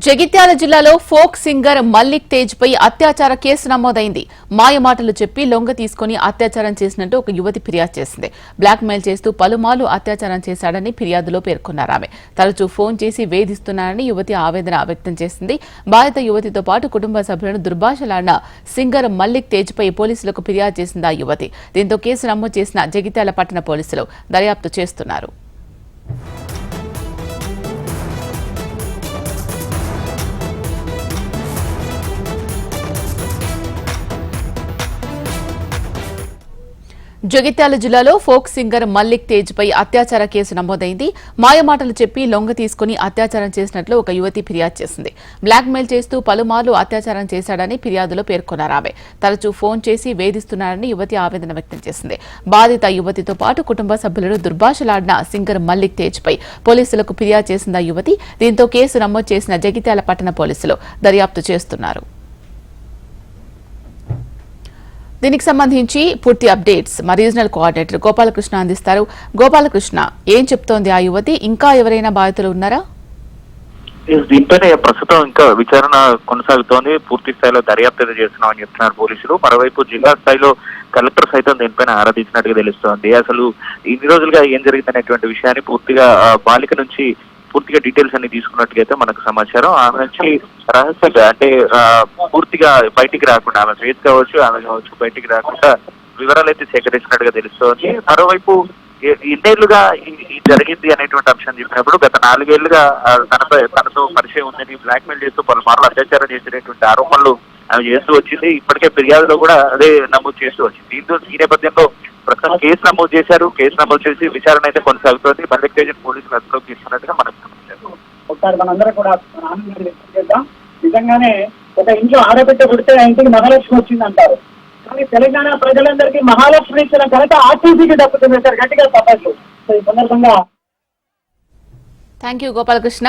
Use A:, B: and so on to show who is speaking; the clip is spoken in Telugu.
A: జగిత్యాల జిల్లాలో ఫోక్ సింగర్ మల్లిక్ తేజ్ పై అత్యాచార కేసు నమోదైంది. మాయమాటలు చెప్పి లొంగ తీసుకుని అత్యాచారం చేసినట్టు ఒక యువతి ఫిర్యాదు చేసింది. బ్లాక్ మెయిల్ చేస్తూ పలుమార్లు అత్యాచారం చేశాడని ఫిర్యాదులో పేర్కొన్నారు. ఆమె తరచూ ఫోన్ చేసి వేధిస్తున్నారని యువతి ఆవేదన వ్యక్తం చేసింది. బాధిత యువతితో పాటు కుటుంబ సభ్యులను దుర్భాషలాడిన సింగర్ మల్లిక్ తేజ్ పై పోలీసులకు ఫిర్యాదు చేసింది ఆ యువతి. దీంతో కేసు నమోదు చేసిన జగిత్యాల పట్టణ పోలీసులు దర్యాప్తు చేస్తున్నారు. జగిత్యాల జిల్లాలో ఫోక్ సింగర్ మల్లిక్ తేజ్ పై అత్యాచార కేసు నమోదైంది. మాయమాటలు చెప్పి లొంగ తీసుకుని అత్యాచారం చేసినట్లు ఒక యువతి ఫిర్యాదు చేసింది. బ్లాక్ మెయిల్ చేస్తూ పలుమార్లు అత్యాచారం చేశాడని ఫిర్యాదులో పేర్కొన్నారు. ఆమె తరచూ ఫోన్ చేసి వేధిస్తున్నారని యువతి ఆవేదన వ్యక్తం చేసింది. బాధిత యువతితో పాటు కుటుంబ సభ్యులను దుర్భాషలాడిన సింగర్ మల్లిక్ తేజ్ పై పోలీసులకు ఫిర్యాదు చేసింది ఆ యువతి. దీంతో కేసు నమోదు చేసిన జగిత్యాల పట్టణ పోలీసులు దర్యాప్తు చేస్తున్నారు. దీనికి సంబంధించి పూర్తి అప్డేట్స్ మా రీజనల్ కోఆర్డినేటర్ గోపాలకృష్ణ అందిస్తారు. గోపాలకృష్ణ, ఏం చెప్తోంది ఆ యువతి? ఇంకా ఎవరైనా బాధితులు ఉన్నారా?
B: దీనిపైన ప్రస్తుతం ఇంకా విచారణ కొనసాగుతోంది. పూర్తి స్థాయిలో దర్యాప్తు చేస్తున్నామని చెప్తున్నారు పోలీసులు. మరోవైపు జిల్లా స్థాయిలో కలెక్టర్ సైతం దీనిపైన ఆరాధించినట్టుగా తెలుస్తోంది. అసలు ఇన్ని రోజులుగా ఏం జరిగిందనేటువంటి విషయాన్ని పూర్తిగా బాలిక నుంచి పూర్తిగా డీటెయిల్స్ అన్ని తీసుకున్నట్టుగా మనకు సమాచారం. ఆమె నుంచి రహస్యంగా అంటే పూర్తిగా బయటికి రాకుండా, ఆమె ఫేస్ కావచ్చు, ఆమె కావచ్చు, బయటికి రాకుండా వివరాలు అయితే సేకరించినట్టుగా తెలుస్తోంది. మరోవైపు ఎన్నేళ్లుగా జరిగింది అనేటువంటి అంశం చెప్పినప్పుడు గత 4 ఏళ్లుగా తనతో పరిచయం ఉందని బ్లాక్ మెయిల్ చేస్తూ పలుమార్లు అత్యాచారం చేసినటువంటి ఆరోపణలు ఆమె చేస్తూ వచ్చింది. ఇప్పటికే ఫిర్యాదులో కూడా అదే నమోదు చేస్తూ వచ్చింది. ఈ నేపథ్యంలో ప్రస్తుతం కేసు నమోదు చేశారు. కేసు నమోదు చేసి విచారణ అయితే కొనసాగుతోంది. మల్లిక్ తేజ్ పోలీసులు అదుపులోకి తీసుకున్నట్టుగా మనకు సమాచారం.
C: ఒకసారి మనందరం కూడా ఆనందాన్ని వ్యక్తం చేద్దాం. నిజంగానే ఒక ఇంట్లో ఆడబిడ్డ పుడితే ఆ ఇంటికి మహాలక్ష్మి వచ్చింది అంటారు. కానీ తెలంగాణ ప్రజలందరికీ మహాలక్ష్మి ఇచ్చిన ఘనత ఆర్టీసీకి దక్కుతుంది సార్. గట్టిగా తప్పదు. సో ఈ సందర్భంగా
A: థ్యాంక్ యూ గోపాలకృష్ణ.